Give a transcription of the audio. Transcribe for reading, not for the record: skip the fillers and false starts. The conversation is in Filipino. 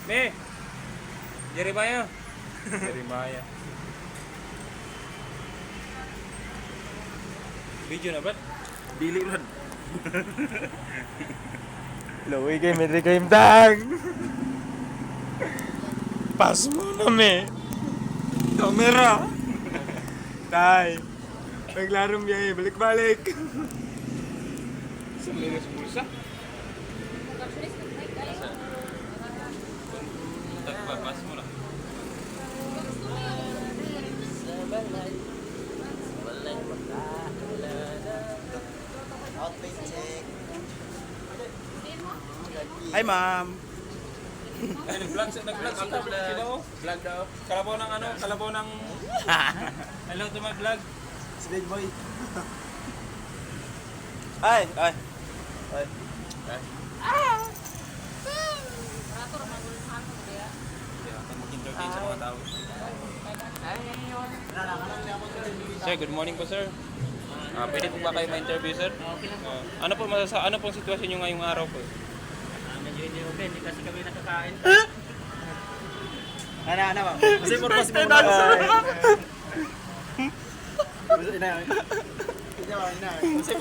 Me! Jeremiah! Jeremiah. Video na ba? Dili man. Lowi kay Medri kay Imtang. Pas mo na me. Kamera. Tay. Naglarong biyahe, balik-balik. Sa linis bulsa? Tagpapas mo na. Outfit check. Hi ma'am. Ay, nag-vlog after vlog. Sino? Vlog daw. Kalabaw ng ano? Kalabaw ng... Hello to my vlog. Si Big Boy. Ay. Ay. Mag-entertain sa mga tao. Sir, good morning po sir. Pwede po ba kayo ma-interview sir? Ano pong sitwasyon nyo ngayong araw po? Medyo hindi okay, hindi kasi kami nakakain. Ano ma'am? Kasi purpose mo na. Ina. Ina. Kasi